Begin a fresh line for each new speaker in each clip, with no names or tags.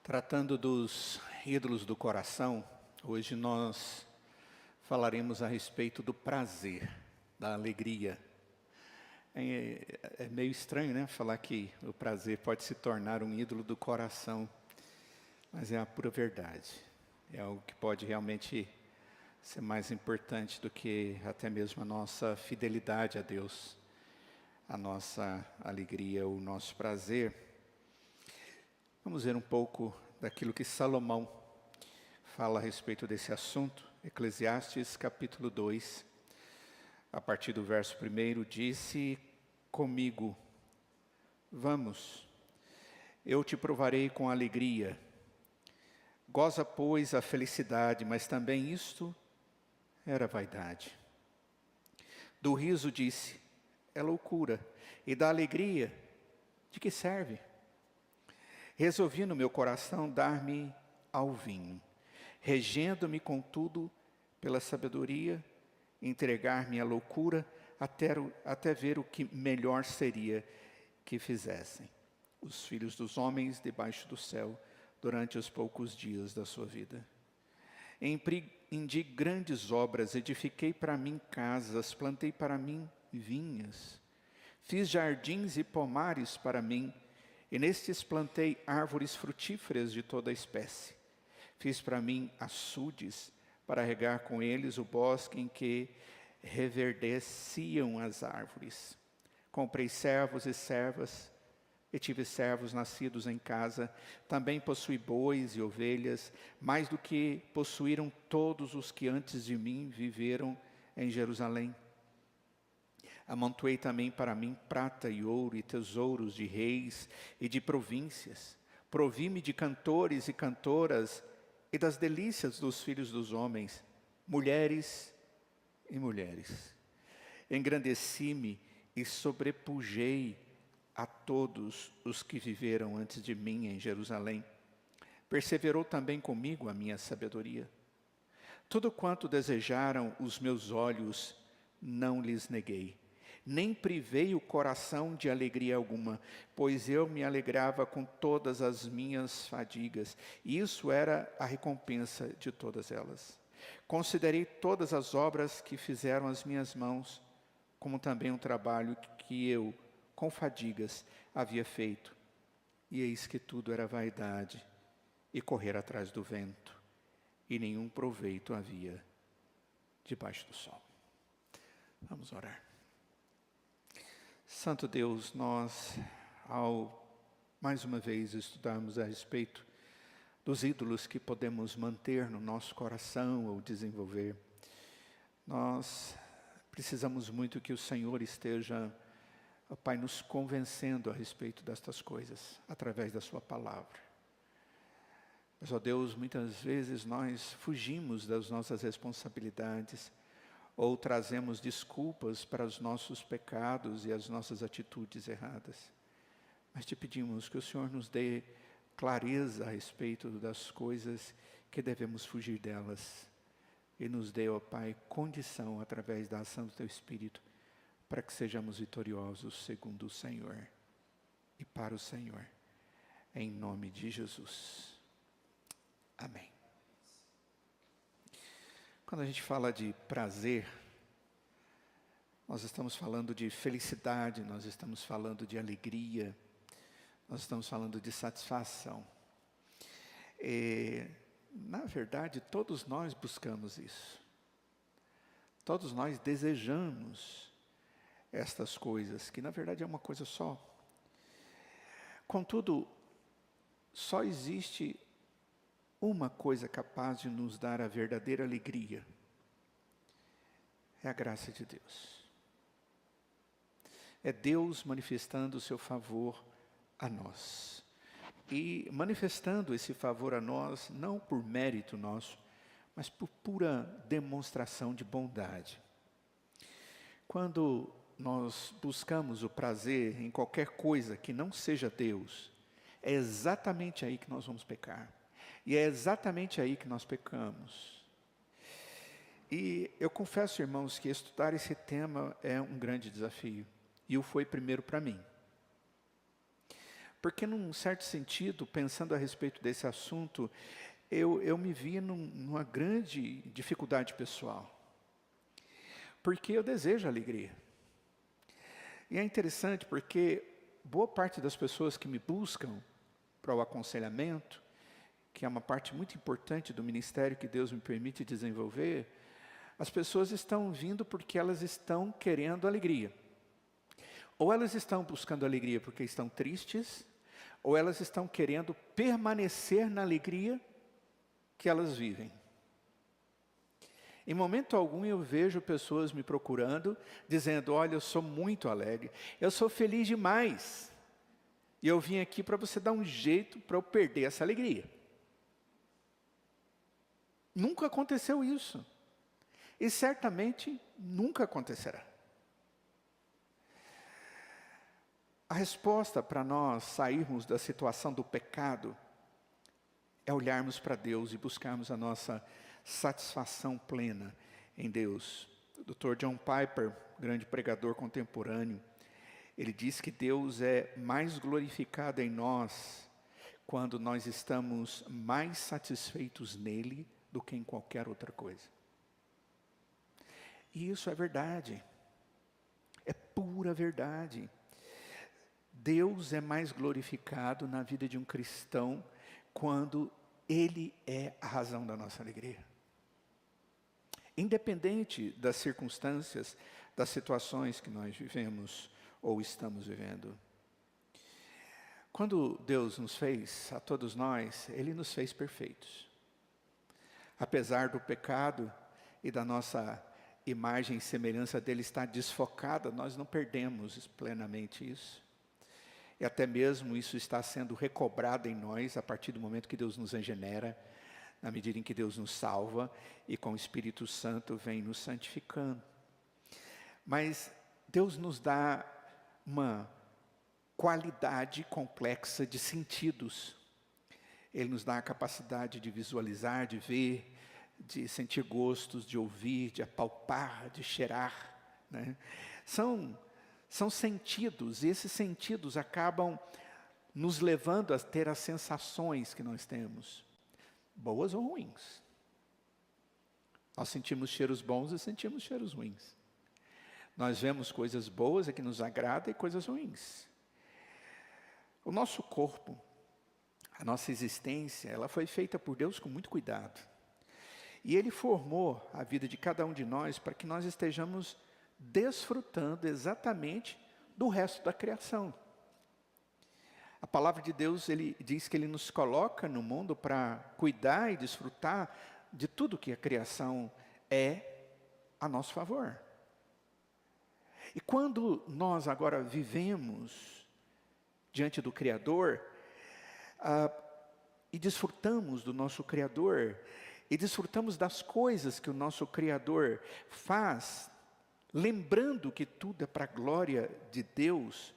Tratando dos ídolos do coração, hoje nós falaremos a respeito do prazer, da alegria. É meio estranho, né? Falar que o prazer pode se tornar um ídolo do coração, mas é a pura verdade. É algo que pode realmente ser mais importante do que até mesmo a nossa fidelidade a Deus, a nossa alegria, o nosso prazer. Vamos ver um pouco daquilo que Salomão fala a respeito desse assunto. Eclesiastes capítulo 2, a partir do verso 1, disse comigo: vamos, eu te provarei com alegria. Goza, pois, a felicidade, mas também isto era vaidade. Do riso disse, é loucura, e da alegria, de que serve? Resolvi no meu coração dar-me ao vinho, regendo-me contudo pela sabedoria, entregar-me à loucura, até ver o que melhor seria que fizessem os filhos dos homens debaixo do céu durante os poucos dias da sua vida. Empreendi grandes obras, edifiquei para mim casas, plantei para mim vinhas, fiz jardins e pomares para mim, e nestes plantei árvores frutíferas de toda espécie. Fiz para mim açudes, para regar com eles o bosque em que reverdeciam as árvores. Comprei servos e servas, e tive servos nascidos em casa. Também possuí bois e ovelhas, mais do que possuíram todos os que antes de mim viveram em Jerusalém. Amontoei também para mim prata e ouro e tesouros de reis e de províncias. Provi-me de cantores e cantoras e das delícias dos filhos dos homens, mulheres e mulheres. Engrandeci-me e sobrepujei a todos os que viveram antes de mim em Jerusalém. Perseverou também comigo a minha sabedoria. Tudo quanto desejaram os meus olhos, não lhes neguei. Nem privei o coração de alegria alguma, pois eu me alegrava com todas as minhas fadigas, e isso era a recompensa de todas elas. Considerei todas as obras que fizeram as minhas mãos, como também um trabalho que eu, com fadigas, havia feito. E eis que tudo era vaidade, e correr atrás do vento, e nenhum proveito havia debaixo do sol. Vamos orar. Santo Deus, nós, ao mais uma vez estudarmos a respeito dos ídolos que podemos manter no nosso coração ou desenvolver, nós precisamos muito que o Senhor esteja, ó Pai, nos convencendo a respeito destas coisas, através da Sua palavra. Mas, ó Deus, muitas vezes nós fugimos das nossas responsabilidades, ou trazemos desculpas para os nossos pecados e as nossas atitudes erradas. Mas te pedimos que o Senhor nos dê clareza a respeito das coisas que devemos fugir delas. E nos dê, ó Pai, condição através da ação do Teu Espírito, para que sejamos vitoriosos segundo o Senhor e para o Senhor. Em nome de Jesus. Amém. Quando a gente fala de prazer, nós estamos falando de felicidade, nós estamos falando de alegria, nós estamos falando de satisfação. Na verdade, todos nós buscamos isso. Todos nós desejamos estas coisas, que na verdade é uma coisa só. Contudo, só existe uma coisa capaz de nos dar a verdadeira alegria. É a graça de Deus. É Deus manifestando o seu favor a nós. E manifestando esse favor a nós, não por mérito nosso, mas por pura demonstração de bondade. Quando nós buscamos o prazer em qualquer coisa que não seja Deus, é exatamente aí que nós vamos pecar. E é exatamente aí que nós pecamos. E eu confesso, irmãos, que estudar esse tema é um grande desafio. E o foi primeiro para mim. Porque num certo sentido, pensando a respeito desse assunto, eu me vi numa grande dificuldade pessoal. Porque eu desejo alegria. E é interessante porque boa parte das pessoas que me buscam para o aconselhamento, que é uma parte muito importante do ministério que Deus me permite desenvolver, as pessoas estão vindo porque elas estão querendo alegria. Ou elas estão buscando alegria porque estão tristes, ou elas estão querendo permanecer na alegria que elas vivem. Em momento algum eu vejo pessoas me procurando, dizendo, olha, eu sou muito alegre, eu sou feliz demais. E eu vim aqui para você dar um jeito para eu perder essa alegria. Nunca aconteceu isso. E certamente nunca acontecerá. A resposta para nós sairmos da situação do pecado é olharmos para Deus e buscarmos a nossa satisfação plena em Deus. O Dr. John Piper, grande pregador contemporâneo, ele diz que Deus é mais glorificado em nós quando nós estamos mais satisfeitos nele do que em qualquer outra coisa. E isso é verdade. É pura verdade. Deus é mais glorificado na vida de um cristão quando Ele é a razão da nossa alegria. Independente das circunstâncias, das situações que nós vivemos ou estamos vivendo. Quando Deus nos fez, a todos nós, Ele nos fez perfeitos. Apesar do pecado e da nossa imagem e semelhança dele estar desfocada, nós não perdemos plenamente isso. E até mesmo isso está sendo recobrado em nós a partir do momento que Deus nos regenera, na medida em que Deus nos salva e com o Espírito Santo vem nos santificando. Mas Deus nos dá uma qualidade complexa de sentidos. Ele nos dá a capacidade de visualizar, de ver, de sentir gostos, de ouvir, de apalpar, de cheirar, né? São sentidos, e esses sentidos acabam nos levando a ter as sensações que nós temos, boas ou ruins. Nós sentimos cheiros bons e sentimos cheiros ruins. Nós vemos coisas boas e que nos agradam e coisas ruins. O nosso corpo, a nossa existência, ela foi feita por Deus com muito cuidado. E Ele formou a vida de cada um de nós para que nós estejamos desfrutando exatamente do resto da criação. A palavra de Deus, Ele diz que Ele nos coloca no mundo para cuidar e desfrutar de tudo que a criação é a nosso favor. E quando nós agora vivemos diante do Criador, e desfrutamos do nosso Criador, e desfrutamos das coisas que o nosso Criador faz, lembrando que tudo é para a glória de Deus,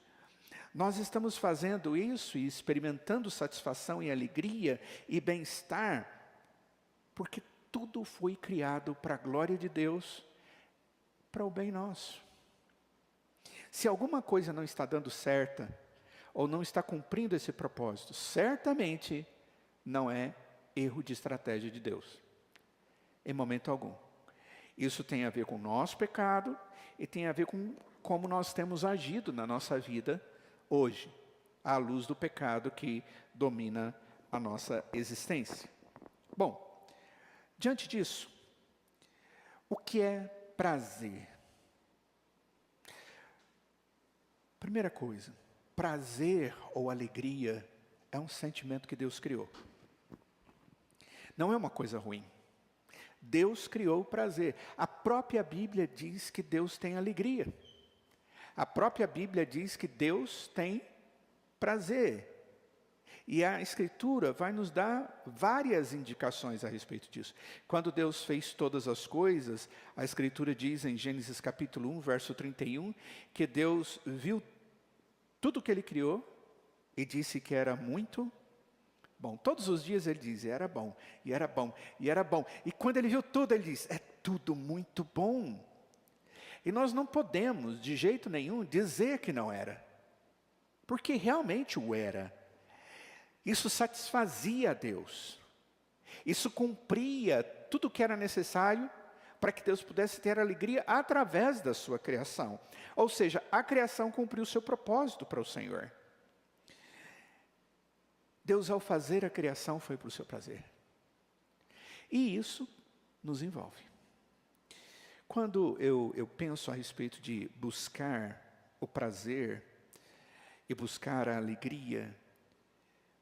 nós estamos fazendo isso e experimentando satisfação e alegria e bem-estar, porque tudo foi criado para a glória de Deus, para o bem nosso. Se alguma coisa não está dando certa, ou não está cumprindo esse propósito, certamente não é erro de estratégia de Deus, em momento algum. Isso tem a ver com o nosso pecado e tem a ver com como nós temos agido na nossa vida hoje, à luz do pecado que domina a nossa existência. Bom, diante disso, o que é prazer? Primeira coisa, prazer ou alegria é um sentimento que Deus criou. Não é uma coisa ruim. Deus criou o prazer. A própria Bíblia diz que Deus tem alegria. A própria Bíblia diz que Deus tem prazer. E a Escritura vai nos dar várias indicações a respeito disso. Quando Deus fez todas as coisas, a Escritura diz em Gênesis capítulo 1, verso 31, que Deus viu tudo que Ele criou e disse que era muito bom. Todos os dias Ele diz, era bom, e era bom, e era bom. E quando Ele viu tudo, Ele diz, é tudo muito bom. E nós não podemos, de jeito nenhum, dizer que não era. Porque realmente o era. Isso satisfazia a Deus. Isso cumpria tudo o que era necessário para que Deus pudesse ter alegria através da sua criação. Ou seja, a criação cumpriu o seu propósito para o Senhor. Deus, ao fazer a criação, foi para o seu prazer. E isso nos envolve. Quando eu penso a respeito de buscar o prazer e buscar a alegria,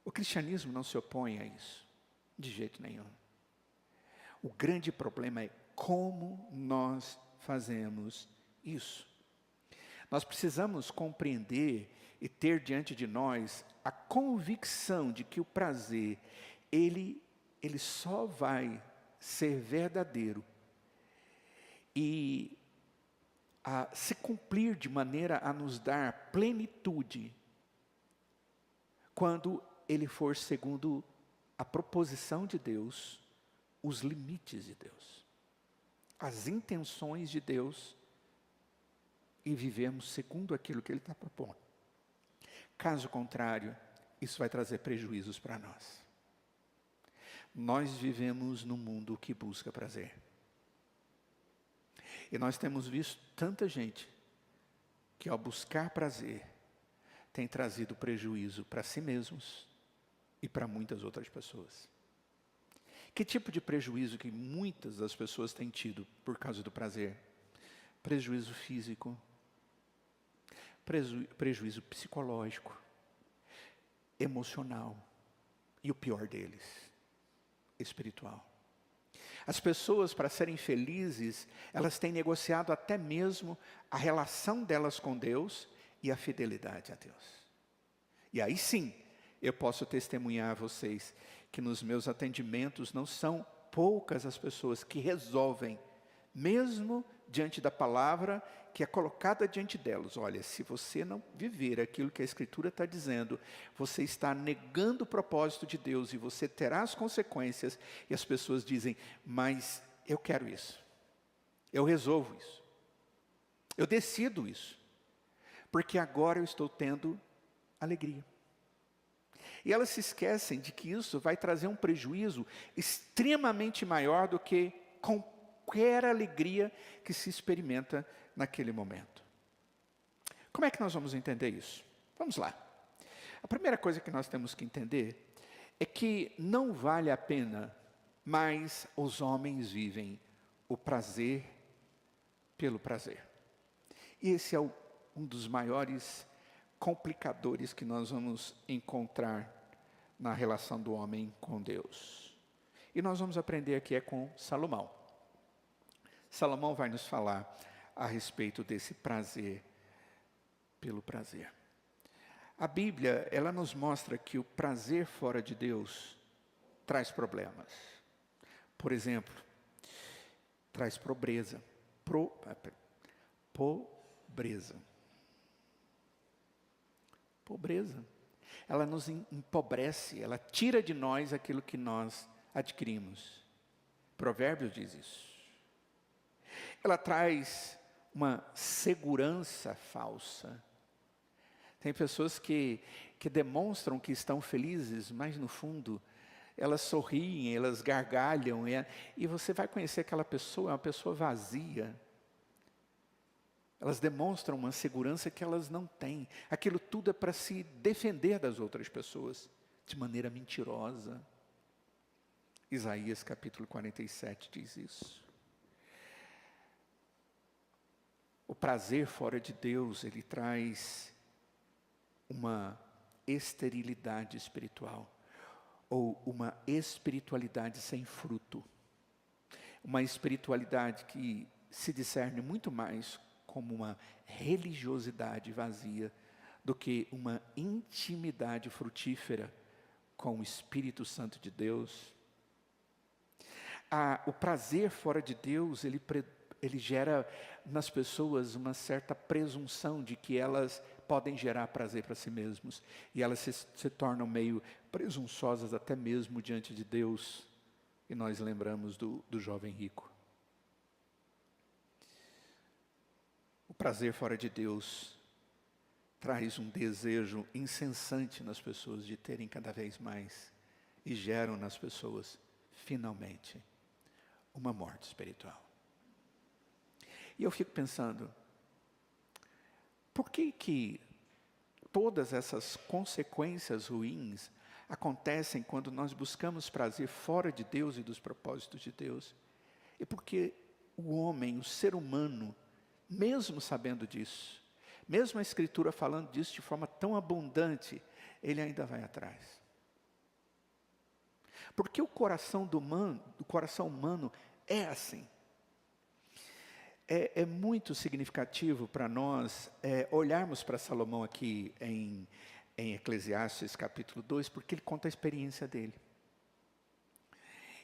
o cristianismo não se opõe a isso, de jeito nenhum. O grande problema é como nós fazemos isso. Nós precisamos compreender e ter diante de nós a convicção de que o prazer, ele só vai ser verdadeiro e a se cumprir de maneira a nos dar plenitude quando ele for segundo a proposição de Deus, os limites de Deus, as intenções de Deus, e vivemos segundo aquilo que Ele está propondo. Caso contrário, isso vai trazer prejuízos para nós. Nós vivemos num mundo que busca prazer. E nós temos visto tanta gente que, ao buscar prazer, tem trazido prejuízo para si mesmos e para muitas outras pessoas. Que tipo de prejuízo que muitas das pessoas têm tido por causa do prazer? Prejuízo físico, prejuízo psicológico, emocional e o pior deles, espiritual. As pessoas, para serem felizes, elas têm negociado até mesmo a relação delas com Deus e a fidelidade a Deus. E aí sim, eu posso testemunhar a vocês que nos meus atendimentos não são poucas as pessoas que resolvem, mesmo diante da palavra que é colocada diante delas. Olha, se você não viver aquilo que a Escritura está dizendo, você está negando o propósito de Deus e você terá as consequências. E as pessoas dizem, mas eu quero isso, eu resolvo isso, eu decido isso, porque agora eu estou tendo alegria. E elas se esquecem de que isso vai trazer um prejuízo extremamente maior do que qualquer alegria que se experimenta naquele momento. Como é que nós vamos entender isso? Vamos lá. A primeira coisa que nós temos que entender é que não vale a pena, mas os homens vivem o prazer pelo prazer. E esse é um dos maiores complicadores que nós vamos encontrar na relação do homem com Deus. E nós vamos aprender aqui com Salomão. Salomão vai nos falar a respeito desse prazer pelo prazer. A Bíblia, ela nos mostra que o prazer fora de Deus traz problemas. Por exemplo, traz pobreza. Pobreza. Ela nos empobrece, ela tira de nós aquilo que nós adquirimos. Provérbios diz isso. Ela traz uma segurança falsa. Tem pessoas que demonstram que estão felizes, mas no fundo, elas sorriem, elas gargalham, e você vai conhecer aquela pessoa, é uma pessoa vazia. Elas demonstram uma segurança que elas não têm. Aquilo tudo é para se defender das outras pessoas, de maneira mentirosa. Isaías capítulo 47 diz isso. O prazer fora de Deus, ele traz uma esterilidade espiritual, ou uma espiritualidade sem fruto. Uma espiritualidade que se discerne muito mais como uma religiosidade vazia do que uma intimidade frutífera com o Espírito Santo de Deus. O prazer fora de Deus, ele gera nas pessoas uma certa presunção de que elas podem gerar prazer para si mesmos. E elas se tornam meio presunçosas até mesmo diante de Deus. E nós lembramos do jovem rico. O prazer fora de Deus traz um desejo incessante nas pessoas de terem cada vez mais e geram nas pessoas, finalmente, uma morte espiritual. E eu fico pensando, por que todas essas consequências ruins acontecem quando nós buscamos prazer fora de Deus e dos propósitos de Deus? E porque o homem, o ser humano, mesmo sabendo disso, mesmo a Escritura falando disso de forma tão abundante, ele ainda vai atrás. Porque o coração humano é assim. É muito significativo para nós olharmos para Salomão aqui em Eclesiastes capítulo 2, porque ele conta a experiência dele.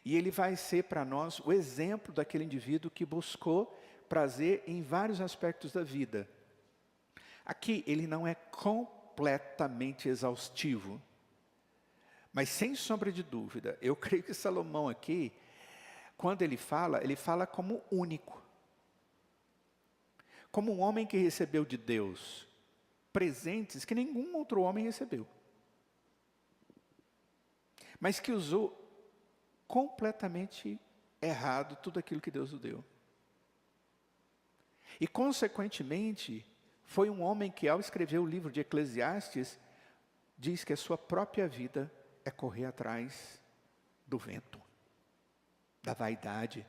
E ele vai ser para nós o exemplo daquele indivíduo que buscou prazer em vários aspectos da vida. Aqui ele não é completamente exaustivo, mas sem sombra de dúvida, eu creio que Salomão aqui, quando ele fala como único. Como um homem que recebeu de Deus presentes que nenhum outro homem recebeu. Mas que usou completamente errado tudo aquilo que Deus o deu. E consequentemente, foi um homem que ao escrever o livro de Eclesiastes, diz que a sua própria vida é correr atrás do vento, da vaidade,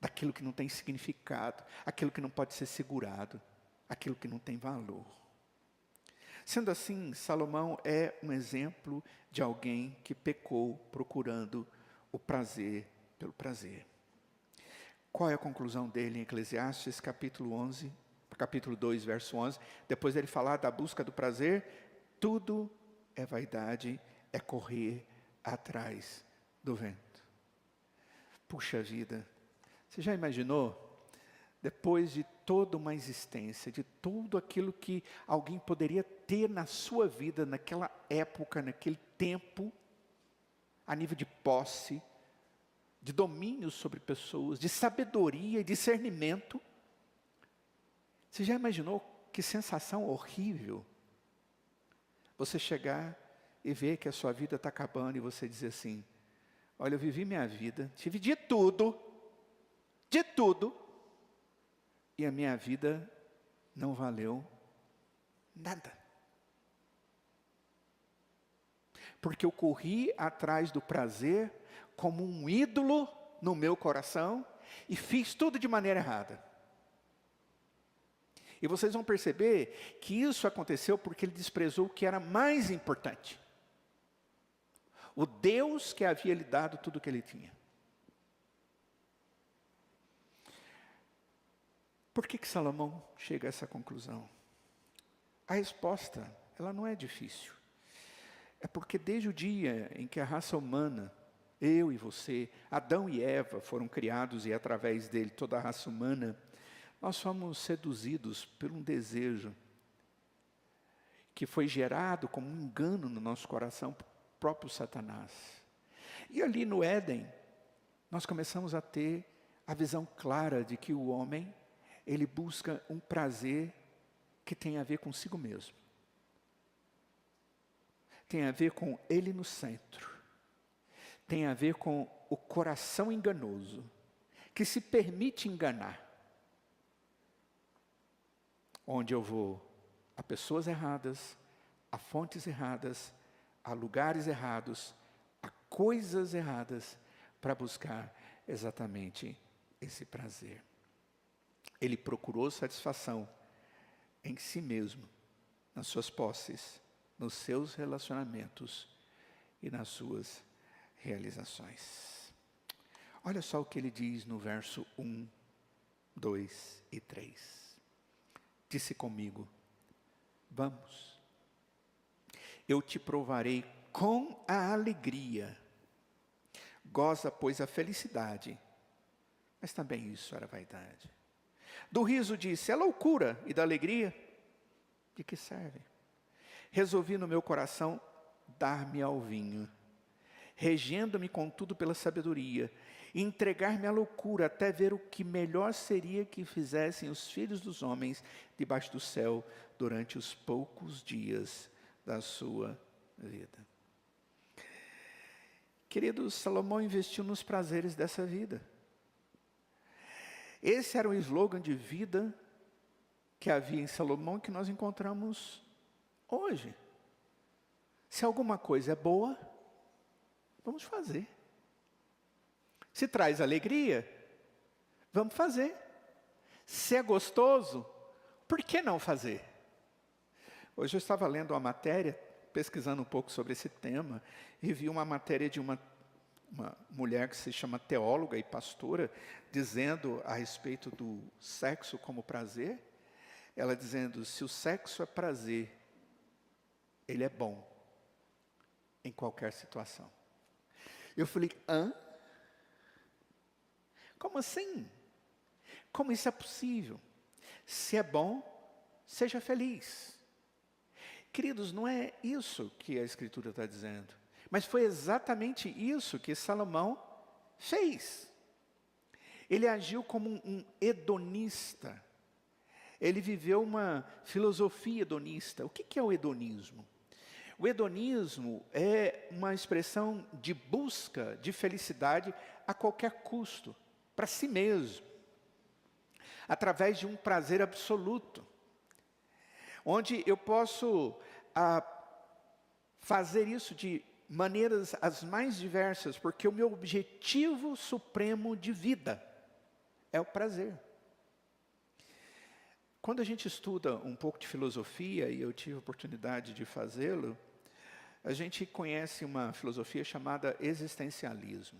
daquilo que não tem significado, aquilo que não pode ser segurado, aquilo que não tem valor. Sendo assim, Salomão é um exemplo de alguém que pecou procurando o prazer pelo prazer. Qual é a conclusão dele em Eclesiastes capítulo 2, verso 11? Depois dele falar da busca do prazer, tudo é vaidade, é correr atrás do vento. Puxa vida! Você já imaginou, depois de toda uma existência, de tudo aquilo que alguém poderia ter na sua vida, naquela época, naquele tempo, a nível de posse, de domínio sobre pessoas, de sabedoria e discernimento, você já imaginou que sensação horrível você chegar e ver que a sua vida está acabando e você dizer assim, olha, eu vivi minha vida, tive de tudo, e a minha vida não valeu nada. Porque eu corri atrás do prazer como um ídolo no meu coração e fiz tudo de maneira errada. E vocês vão perceber que isso aconteceu porque ele desprezou o que era mais importante. O Deus que havia lhe dado tudo o que ele tinha. Por que Salomão chega a essa conclusão? A resposta, ela não é difícil. É porque desde o dia em que a raça humana, eu e você, Adão e Eva foram criados e através dele toda a raça humana, nós fomos seduzidos por um desejo que foi gerado como um engano no nosso coração pelo próprio Satanás. E ali no Éden, nós começamos a ter a visão clara de que o homem, ele busca um prazer que tem a ver consigo mesmo. Tem a ver com ele no centro. Tem a ver com o coração enganoso, que se permite enganar. Onde eu vou a pessoas erradas, a fontes erradas, a lugares errados, a coisas erradas, para buscar exatamente esse prazer. Ele procurou satisfação em si mesmo, nas suas posses, nos seus relacionamentos e nas suas realizações. Olha só o que ele diz no verso 1, 2 e 3. Disse comigo, vamos, eu te provarei com a alegria. Goza, pois, a felicidade. Mas também isso era vaidade. Do riso disse, é loucura, e da alegria, de que serve? Resolvi no meu coração dar-me ao vinho, regendo-me contudo pela sabedoria, e entregar-me à loucura, até ver o que melhor seria que fizessem os filhos dos homens debaixo do céu durante os poucos dias da sua vida. Queridos, Salomão investiu nos prazeres dessa vida. Esse era o slogan de vida que havia em Salomão, que nós encontramos hoje. Se alguma coisa é boa, vamos fazer. Se traz alegria, vamos fazer. Se é gostoso, por que não fazer? Hoje eu estava lendo uma matéria, pesquisando um pouco sobre esse tema, e vi uma matéria de uma mulher que se chama teóloga e pastora, dizendo a respeito do sexo como prazer. Ela dizendo, se o sexo é prazer, ele é bom em qualquer situação. Eu falei, hã? Como assim? Como isso é possível? Se é bom, seja feliz. Queridos, não é isso que a Escritura está dizendo. Mas foi exatamente isso que Salomão fez. Ele agiu como um hedonista. Ele viveu uma filosofia hedonista. O que é o hedonismo? O hedonismo é uma expressão de busca de felicidade a qualquer custo, para si mesmo, através de um prazer absoluto, onde eu posso fazer isso de maneiras as mais diversas, porque o meu objetivo supremo de vida é o prazer. Quando a gente estuda um pouco de filosofia, e eu tive a oportunidade de fazê-lo, a gente conhece uma filosofia chamada existencialismo.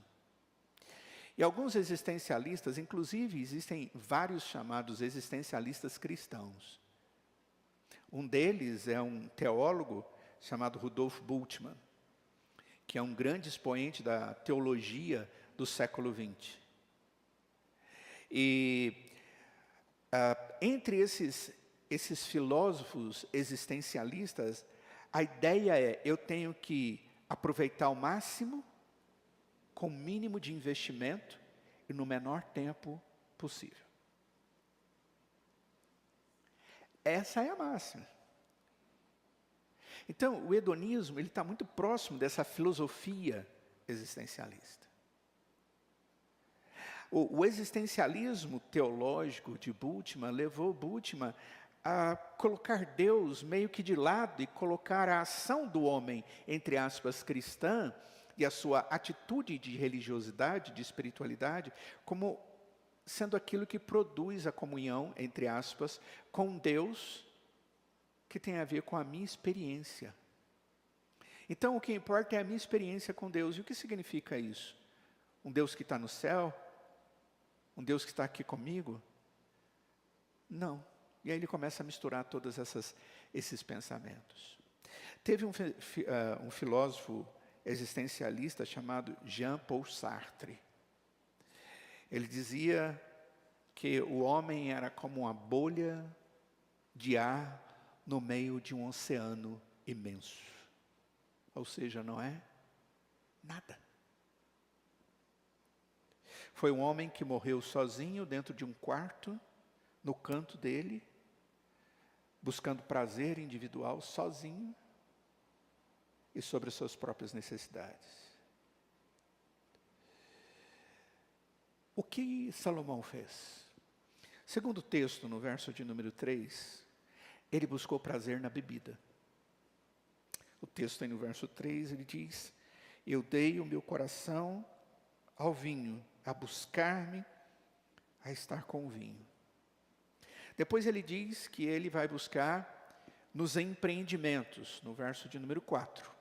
E alguns existencialistas, inclusive existem vários chamados existencialistas cristãos. Um deles é um teólogo chamado Rudolf Bultmann, que é um grande expoente da teologia do século XX. E entre esses filósofos existencialistas, a ideia é, eu tenho que aproveitar ao máximo, com o mínimo de investimento e no menor tempo possível. Essa é a máxima. Então, o hedonismo, ele está muito próximo dessa filosofia existencialista. O existencialismo teológico de Bultmann levou Bultmann a colocar Deus meio que de lado e colocar a ação do homem, entre aspas, cristã, e a sua atitude de religiosidade, de espiritualidade, como sendo aquilo que produz a comunhão, entre aspas, com Deus, que tem a ver com a minha experiência. Então, o que importa é a minha experiência com Deus. E o que significa isso? Um Deus que está no céu? Um Deus que está aqui comigo? Não. E aí ele começa a misturar todos esses pensamentos. Teve um filósofo existencialista chamado Jean-Paul Sartre. Ele dizia que o homem era como uma bolha de ar no meio de um oceano imenso. Ou seja, não é nada. Foi um homem que morreu sozinho dentro de um quarto, no canto dele, buscando prazer individual, sozinho, e sobre as suas próprias necessidades. O que Salomão fez? Segundo o texto, no verso de número 3, ele buscou prazer na bebida. O texto aí no verso 3, ele diz, eu dei o meu coração ao vinho, a buscar-me, a estar com o vinho. Depois ele diz que ele vai buscar nos empreendimentos, no verso de número 4,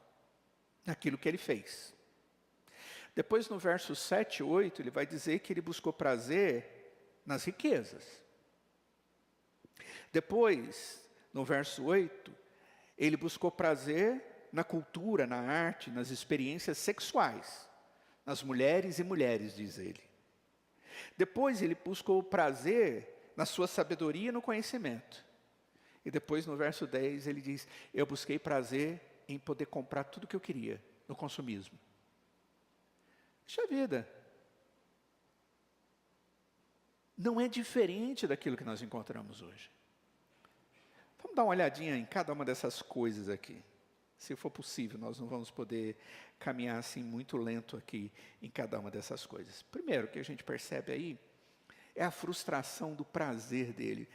naquilo que ele fez. Depois no verso 7 e 8, ele vai dizer que ele buscou prazer nas riquezas. Depois, no verso 8, ele buscou prazer na cultura, na arte, nas experiências sexuais, nas mulheres e mulheres, diz ele. Depois ele buscou prazer na sua sabedoria e no conhecimento. E depois no verso 10 ele diz, eu busquei prazer em poder comprar tudo o que eu queria, no consumismo. Puxa vida, não é diferente daquilo que nós encontramos hoje. Vamos dar uma olhadinha em cada uma dessas coisas aqui. Se for possível, nós não vamos poder caminhar assim muito lento aqui em cada uma dessas coisas. Primeiro, o que a gente percebe aí é a frustração do prazer dele.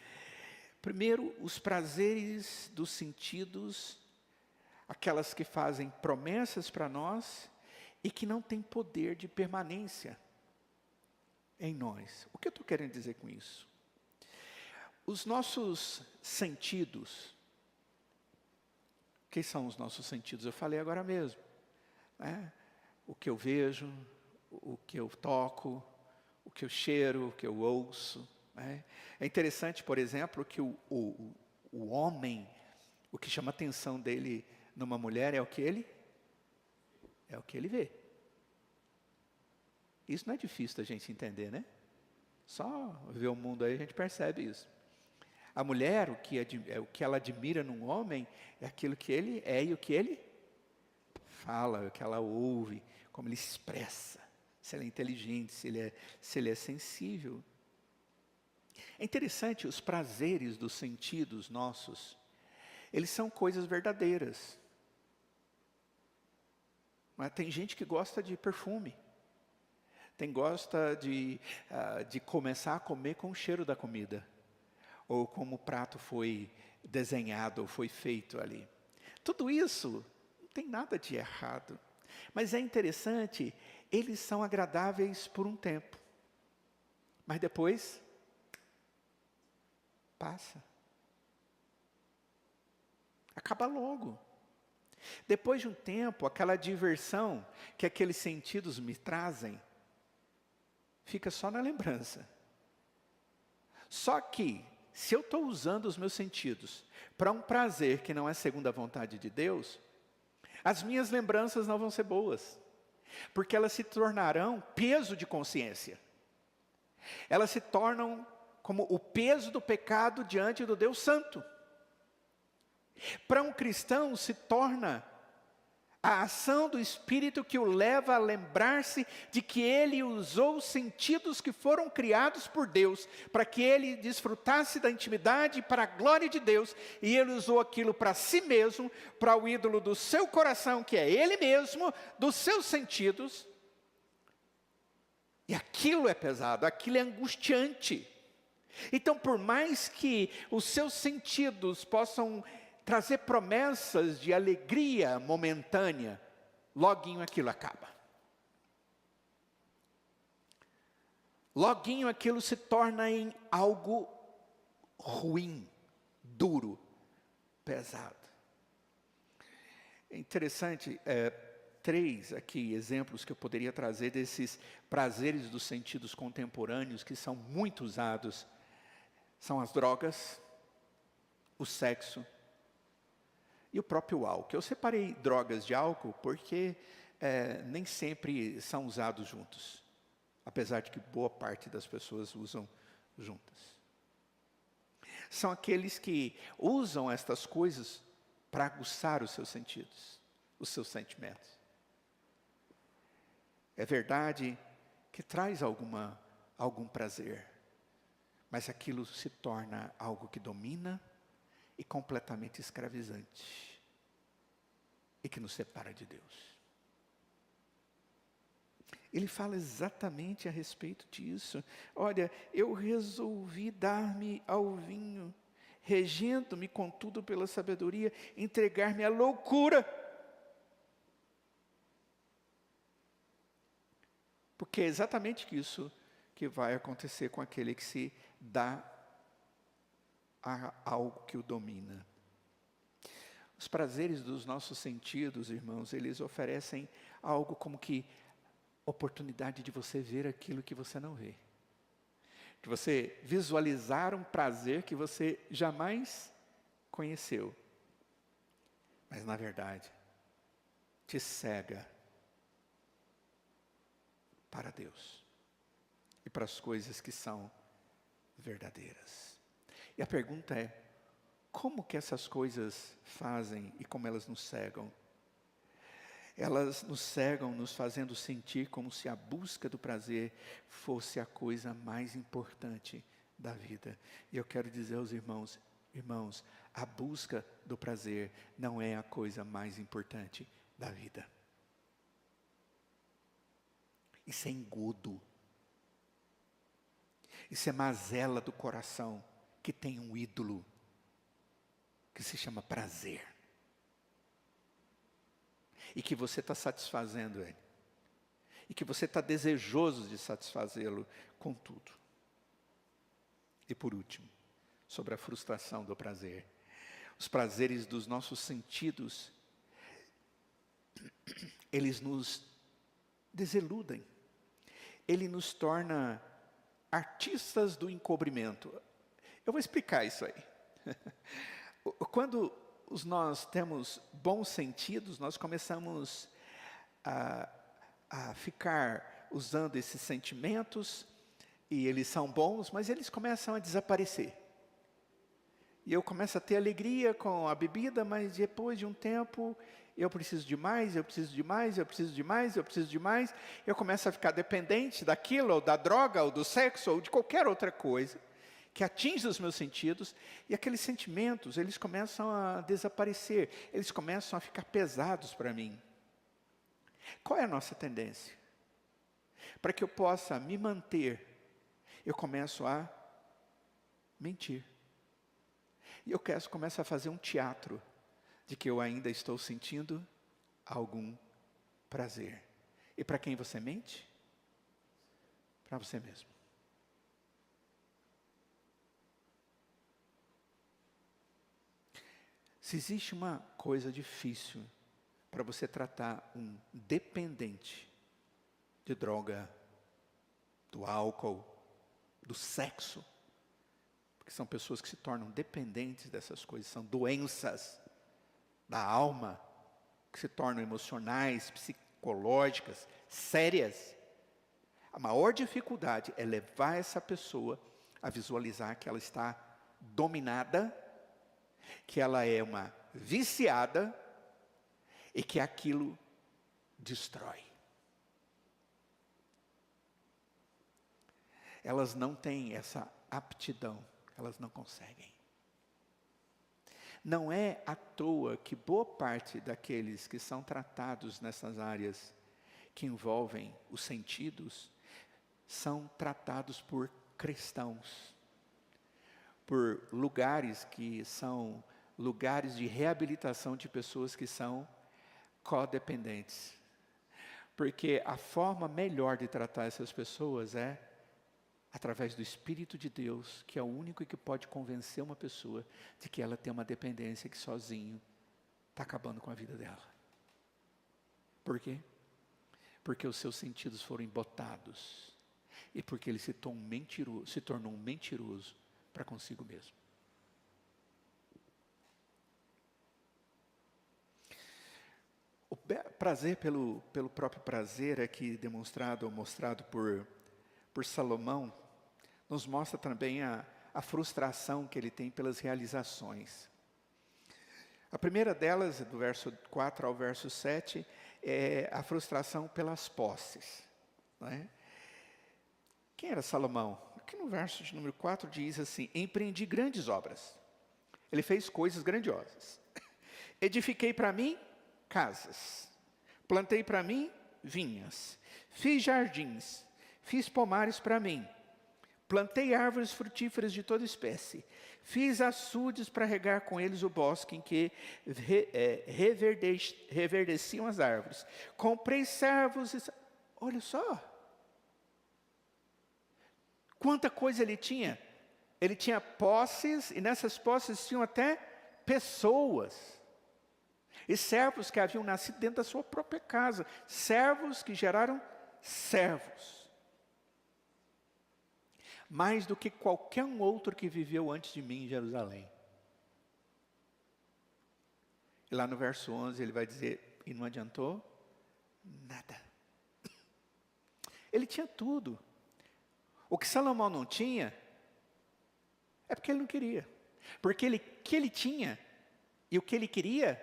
Primeiro, os prazeres dos sentidos, aquelas que fazem promessas para nós e que não têm poder de permanência em nós. O que eu estou querendo dizer com isso? Os nossos sentidos, quem são os nossos sentidos? Eu falei agora mesmo, né? O que eu vejo, o que eu toco, o que eu cheiro, o que eu ouço, né? É interessante, por exemplo, que o homem, o que chama a atenção dele numa mulher é o que ele vê. Isso não é difícil da gente entender, né? Só ver o mundo aí a gente percebe isso. A mulher, o que ela admira num homem é aquilo que ele é e o que ele fala, o que ela ouve, como ele expressa, se ele é inteligente, se ele é sensível. É interessante, os prazeres dos sentidos nossos, eles são coisas verdadeiras. Mas tem gente que gosta de perfume. Gosta de começar a comer com o cheiro da comida. Ou como o prato foi desenhado, ou foi feito ali. Tudo isso não tem nada de errado. Mas é interessante, eles são agradáveis por um tempo. Mas depois, passa. Acaba logo. Depois de um tempo, aquela diversão que aqueles sentidos me trazem, fica só na lembrança. Só que, se eu estou usando os meus sentidos para um prazer que não é segundo a vontade de Deus, as minhas lembranças não vão ser boas, porque elas se tornarão peso de consciência. Elas se tornam como o peso do pecado diante do Deus Santo. Para um cristão se torna a ação do Espírito que o leva a lembrar-se de que ele usou os sentidos que foram criados por Deus, para que ele desfrutasse da intimidade para a glória de Deus, e ele usou aquilo para si mesmo, para o ídolo do seu coração, que é ele mesmo, dos seus sentidos. E aquilo é pesado, aquilo é angustiante. Então, por mais que os seus sentidos possam trazer promessas de alegria momentânea, loguinho aquilo acaba. Loguinho aquilo se torna em algo ruim, duro, pesado. É interessante, 3 aqui exemplos que eu poderia trazer desses prazeres dos sentidos contemporâneos que são muito usados, são as drogas, o sexo, e o próprio álcool. Eu separei drogas de álcool porque nem sempre são usados juntos. Apesar de que boa parte das pessoas usam juntas. São aqueles que usam estas coisas para aguçar os seus sentidos, os seus sentimentos. É verdade que traz algum prazer, mas aquilo se torna algo que domina e completamente escravizante, e que nos separa de Deus. Ele fala exatamente a respeito disso. Olha, eu resolvi dar-me ao vinho, regendo-me contudo pela sabedoria, entregar-me à loucura. Porque é exatamente isso que vai acontecer com aquele que se dá a algo que o domina. Os prazeres dos nossos sentidos, irmãos, eles oferecem algo como que oportunidade de você ver aquilo que você não vê. De você visualizar um prazer que você jamais conheceu. Mas na verdade, te cega para Deus e para as coisas que são verdadeiras. E a pergunta é, como que essas coisas fazem e como elas nos cegam? Elas nos cegam, nos fazendo sentir como se a busca do prazer fosse a coisa mais importante da vida. E eu quero dizer aos irmãos, a busca do prazer não é a coisa mais importante da vida. Isso é engodo. Isso é mazela do coração que tem um ídolo que se chama prazer. E que você está satisfazendo ele. E que você está desejoso de satisfazê-lo com tudo. E por último, sobre a frustração do prazer. Os prazeres dos nossos sentidos, eles nos desiludem. Ele nos torna artistas do encobrimento. Eu vou explicar isso aí. Quando nós temos bons sentidos, nós começamos a ficar usando esses sentimentos, e eles são bons, mas eles começam a desaparecer. E eu começo a ter alegria com a bebida, mas depois de um tempo, eu preciso de mais, eu preciso de mais, eu preciso de mais, eu preciso de mais. Eu começo a ficar dependente daquilo, ou da droga, ou do sexo, ou de qualquer outra coisa que atinge os meus sentidos, e aqueles sentimentos, eles começam a desaparecer, eles começam a ficar pesados para mim. Qual é a nossa tendência? Para que eu possa me manter, eu começo a mentir. E eu começo a fazer um teatro de que eu ainda estou sentindo algum prazer. E para quem você mente? Para você mesmo. Se existe uma coisa difícil para você tratar um dependente de droga, do álcool, do sexo, porque são pessoas que se tornam dependentes dessas coisas, são doenças da alma, que se tornam emocionais, psicológicas, sérias. A maior dificuldade é levar essa pessoa a visualizar que ela está dominada, que ela é uma viciada e que aquilo destrói. Elas não têm essa aptidão, elas não conseguem. Não é à toa que boa parte daqueles que são tratados nessas áreas que envolvem os sentidos são tratados por cristãos, por lugares que são lugares de reabilitação de pessoas que são codependentes. Porque a forma melhor de tratar essas pessoas é através do Espírito de Deus, que é o único que pode convencer uma pessoa de que ela tem uma dependência que sozinho está acabando com a vida dela. Por quê? Porque os seus sentidos foram embotados. E porque ele se tornou um mentiroso para consigo mesmo. O prazer pelo próprio prazer aqui demonstrado ou mostrado por Salomão, nos mostra também a frustração que ele tem pelas realizações. A primeira delas, do verso 4 ao verso 7, é a frustração pelas posses. Não é? Quem era Salomão? Aqui no verso de número 4 diz assim: empreendi grandes obras. Ele fez coisas grandiosas. Edifiquei para mim casas. Plantei para mim vinhas. Fiz jardins. Fiz pomares para mim. Plantei árvores frutíferas de toda espécie. Fiz açudes para regar com eles o bosque em que reverdeciam as árvores. Comprei servos e... Olha só. Quanta coisa ele tinha. Ele tinha posses, e nessas posses tinham até pessoas. E servos que haviam nascido dentro da sua própria casa. Servos que geraram servos. Mais do que qualquer um outro que viveu antes de mim em Jerusalém. E lá no verso 11 ele vai dizer, e não adiantou nada. Ele tinha tudo. O que Salomão não tinha, é porque ele não queria. Porque o que ele tinha, e o que ele queria,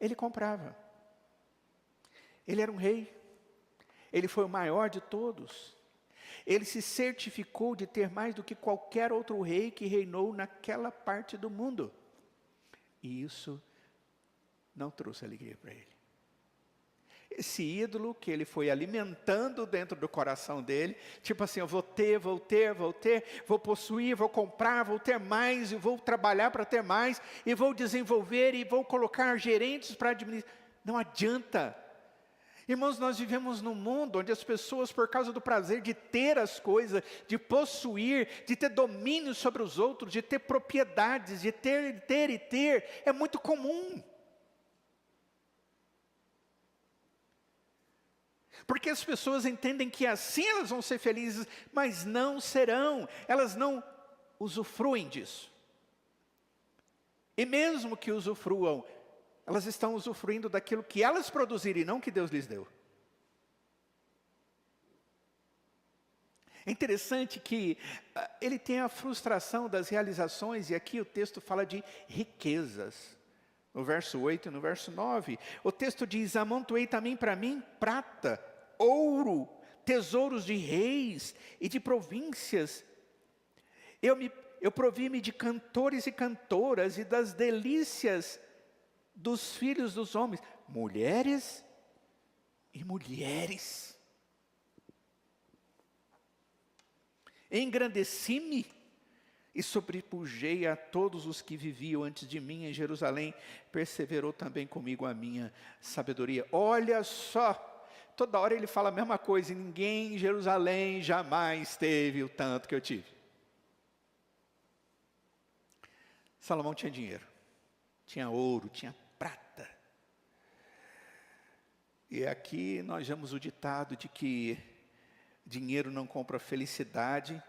ele comprava. Ele era um rei. Ele foi o maior de todos. Ele se certificou de ter mais do que qualquer outro rei que reinou naquela parte do mundo. E isso não trouxe alegria para ele. Esse ídolo que ele foi alimentando dentro do coração dele, tipo assim, eu vou ter, vou possuir, vou comprar, vou ter mais, e vou trabalhar para ter mais, e vou desenvolver, e vou colocar gerentes para administrar. Não adianta. Irmãos, nós vivemos num mundo onde as pessoas, por causa do prazer de ter as coisas, de possuir, de ter domínio sobre os outros, de ter propriedades, de ter, é muito comum. Porque as pessoas entendem que assim elas vão ser felizes, mas não serão, elas não usufruem disso. E mesmo que usufruam, elas estão usufruindo daquilo que elas produziram e não que Deus lhes deu. É interessante que ele tem a frustração das realizações, e aqui o texto fala de riquezas. No verso 8 e no verso 9, o texto diz: amontoei também para mim prata, ouro, tesouros de reis e de províncias. Eu provi-me de cantores e cantoras e das delícias dos filhos dos homens, mulheres e mulheres. Engrandeci-me e sobrepujei a todos os que viviam antes de mim em Jerusalém. Perseverou também comigo a minha sabedoria. Olha só, toda hora ele fala a mesma coisa, e ninguém em Jerusalém jamais teve o tanto que eu tive. Salomão tinha dinheiro, tinha ouro, tinha prata. E aqui nós vemos o ditado de que dinheiro não compra felicidade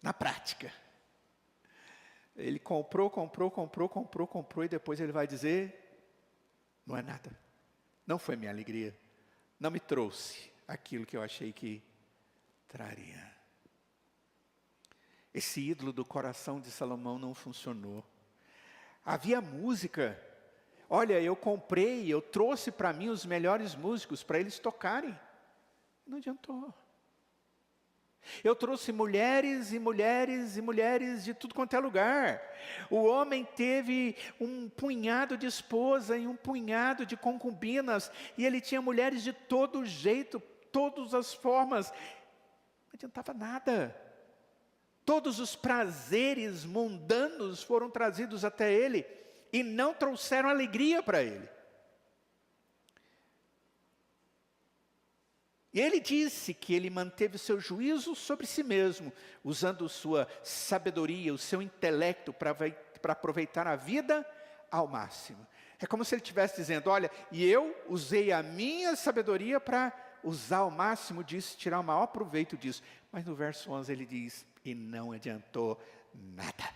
na prática. Ele comprou e depois ele vai dizer: não é nada, não foi minha alegria, não me trouxe aquilo que eu achei que traria. Esse ídolo do coração de Salomão não funcionou. Havia música. Olha, eu comprei, eu trouxe para mim os melhores músicos para eles tocarem. Não adiantou. Eu trouxe mulheres e mulheres e mulheres de tudo quanto é lugar. O homem teve um punhado de esposa e um punhado de concubinas, e ele tinha mulheres de todo jeito, todas as formas. Não adiantava nada. Todos os prazeres mundanos foram trazidos até ele e não trouxeram alegria para ele. E ele disse que ele manteve o seu juízo sobre si mesmo, usando sua sabedoria, o seu intelecto para aproveitar a vida ao máximo. É como se ele estivesse dizendo: olha, e eu usei a minha sabedoria para usar ao máximo disso, tirar o maior proveito disso. Mas no verso 11 ele diz: e não adiantou nada.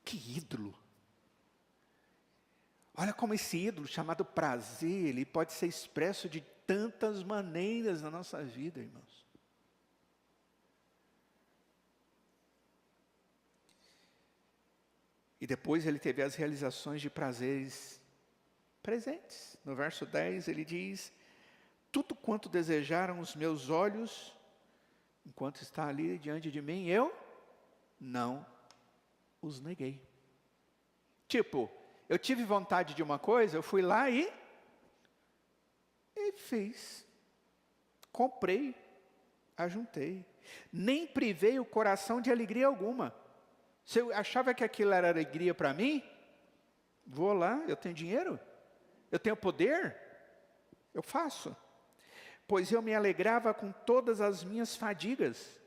Que ídolo! Olha como esse ídolo chamado prazer, ele pode ser expresso de tantas maneiras na nossa vida, irmãos. E depois ele teve as realizações de prazeres presentes. No verso 10 ele diz: tudo quanto desejaram os meus olhos, enquanto está ali diante de mim, eu não os neguei. Tipo, eu tive vontade de uma coisa, eu fui lá e fiz. Comprei, ajuntei. Nem privei o coração de alegria alguma. Se eu achava que aquilo era alegria para mim, vou lá, eu tenho dinheiro, eu tenho poder, eu faço. Pois eu me alegrava com todas as minhas fadigas.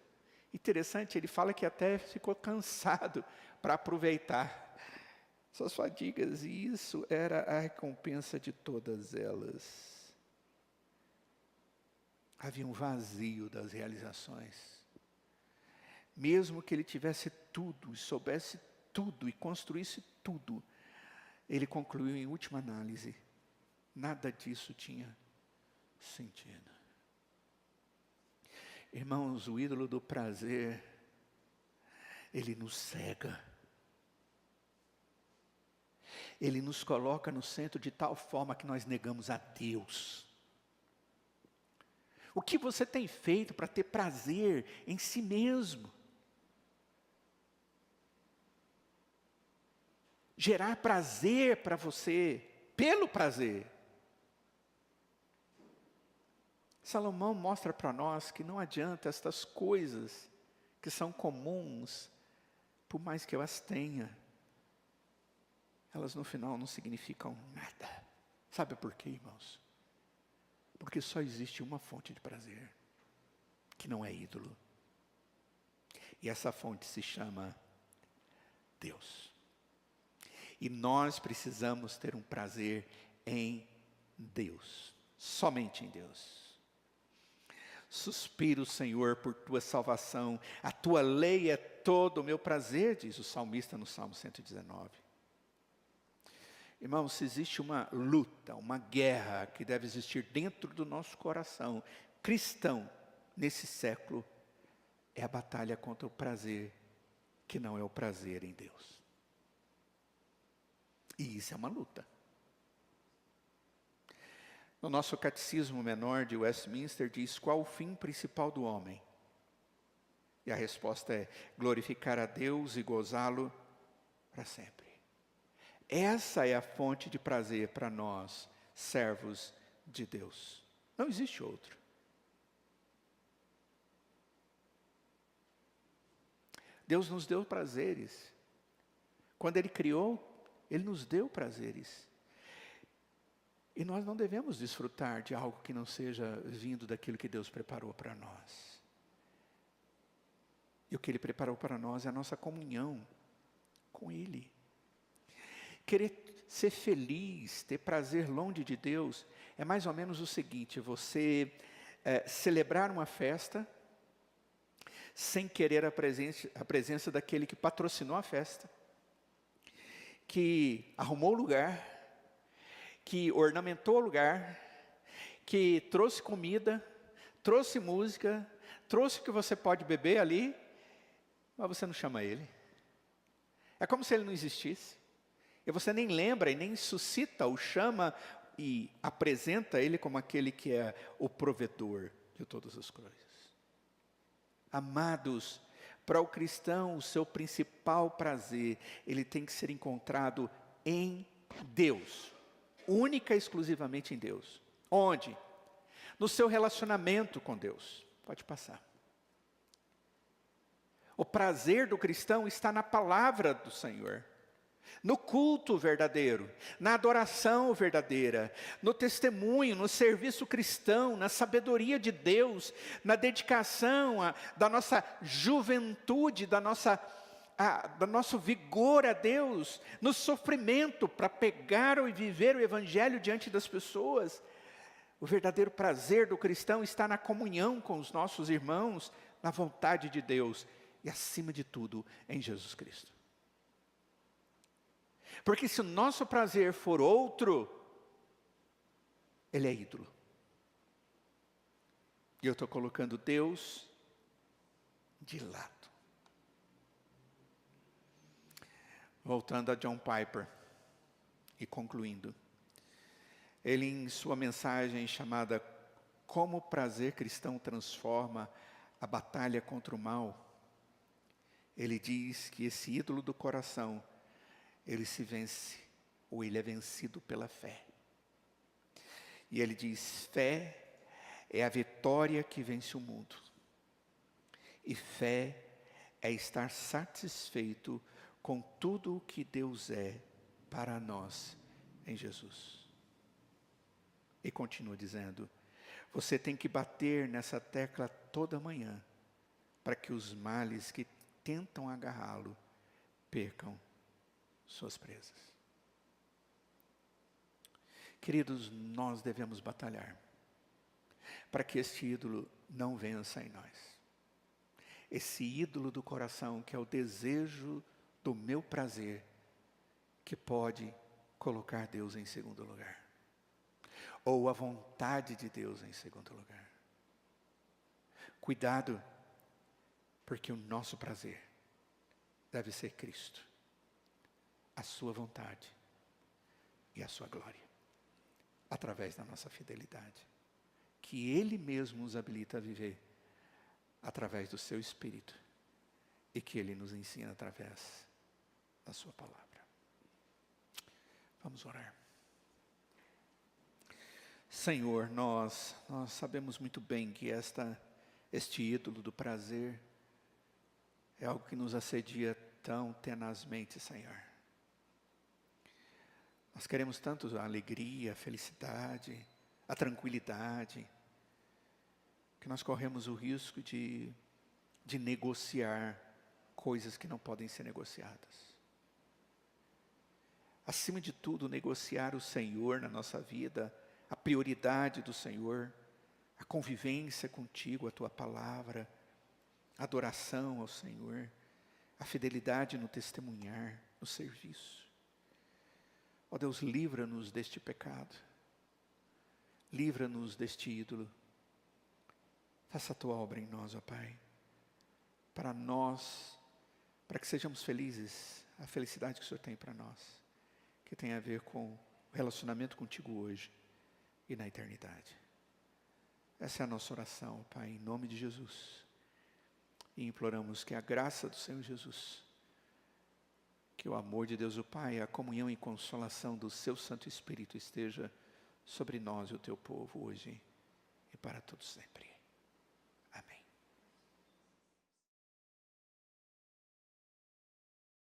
Interessante, ele fala que até ficou cansado para aproveitar suas fadigas, e isso era a recompensa de todas elas. Havia um vazio das realizações. Mesmo que ele tivesse tudo, e soubesse tudo, e construísse tudo, ele concluiu em última análise: nada disso tinha sentido. Irmãos, o ídolo do prazer, ele nos cega. Ele nos coloca no centro de tal forma que nós negamos a Deus. O que você tem feito para ter prazer em si mesmo? Gerar prazer para você, pelo prazer. Salomão mostra para nós que não adianta estas coisas que são comuns, por mais que eu as tenha, elas no final não significam nada. Sabe por quê, irmãos? Porque só existe uma fonte de prazer, que não é ídolo. E essa fonte se chama Deus. E nós precisamos ter um prazer em Deus, somente em Deus. Suspiro, Senhor, por tua salvação, a tua lei é todo o meu prazer, diz o salmista no Salmo 119. Irmãos, se existe uma luta, uma guerra que deve existir dentro do nosso coração cristão nesse século, é a batalha contra o prazer, que não é o prazer em Deus. E isso é uma luta. No nosso catecismo menor de Westminster diz: qual o fim principal do homem? E a resposta é: glorificar a Deus e gozá-lo para sempre. Essa é a fonte de prazer para nós, servos de Deus. Não existe outro. Deus nos deu prazeres. Quando Ele criou, Ele nos deu prazeres. E nós não devemos desfrutar de algo que não seja vindo daquilo que Deus preparou para nós. E o que Ele preparou para nós é a nossa comunhão com Ele. Querer ser feliz, ter prazer longe de Deus, é mais ou menos o seguinte: você celebrar uma festa, sem querer a presença daquele que patrocinou a festa, que arrumou o lugar, que ornamentou o lugar, que trouxe comida, trouxe música, trouxe o que você pode beber ali, mas você não chama ele. É como se ele não existisse. E você nem lembra e nem suscita, o chama e apresenta ele como aquele que é o provedor de todas as coisas. Amados, para o cristão, o seu principal prazer, ele tem que ser encontrado em Deus. Única e exclusivamente em Deus. Onde? No seu relacionamento com Deus. Pode passar. O prazer do cristão está na palavra do Senhor, no culto verdadeiro, na adoração verdadeira, no testemunho, no serviço cristão, na sabedoria de Deus, na dedicação da nossa juventude, do nosso vigor a Deus, no sofrimento para pegar e viver o Evangelho diante das pessoas. O verdadeiro prazer do cristão está na comunhão com os nossos irmãos, na vontade de Deus e, acima de tudo, em Jesus Cristo. Porque se o nosso prazer for outro, ele é ídolo. E eu estou colocando Deus de lado. Voltando a John Piper e concluindo. Ele, em sua mensagem chamada Como o Prazer Cristão Transforma a Batalha contra o Mal, ele diz que esse ídolo do coração, ele se vence, ou ele é vencido pela fé. E ele diz: fé é a vitória que vence o mundo. E fé é estar satisfeito com tudo o que Deus é para nós em Jesus. E continua dizendo: você tem que bater nessa tecla toda manhã, para que os males que tentam agarrá-lo percam suas presas. Queridos, nós devemos batalhar para que este ídolo não vença em nós. Esse ídolo do coração, que é o desejo do meu prazer, que pode colocar Deus em segundo lugar, ou a vontade de Deus em segundo lugar. Cuidado, porque o nosso prazer deve ser Cristo, a sua vontade e a sua glória, através da nossa fidelidade. Que Ele mesmo nos habilita a viver através do seu Espírito e que Ele nos ensina através da sua palavra. Vamos orar. Senhor, nós sabemos muito bem que este ídolo do prazer é algo que nos assedia tão tenazmente, Senhor. Nós queremos tanto a alegria, a felicidade, a tranquilidade, que nós corremos o risco de negociar coisas que não podem ser negociadas. Acima de tudo, negociar o Senhor na nossa vida, a prioridade do Senhor, a convivência contigo, a tua palavra, a adoração ao Senhor, a fidelidade no testemunhar, no serviço. Ó Deus, livra-nos deste pecado, livra-nos deste ídolo. Faça a tua obra em nós, ó Pai, para nós, para que sejamos felizes, a felicidade que o Senhor tem para nós, que tem a ver com o relacionamento contigo hoje e na eternidade. Essa é a nossa oração, Pai, em nome de Jesus. E imploramos que a graça do Senhor Jesus, que o amor de Deus o Pai, a comunhão e consolação do seu Santo Espírito esteja sobre nós e o teu povo hoje e para todos sempre.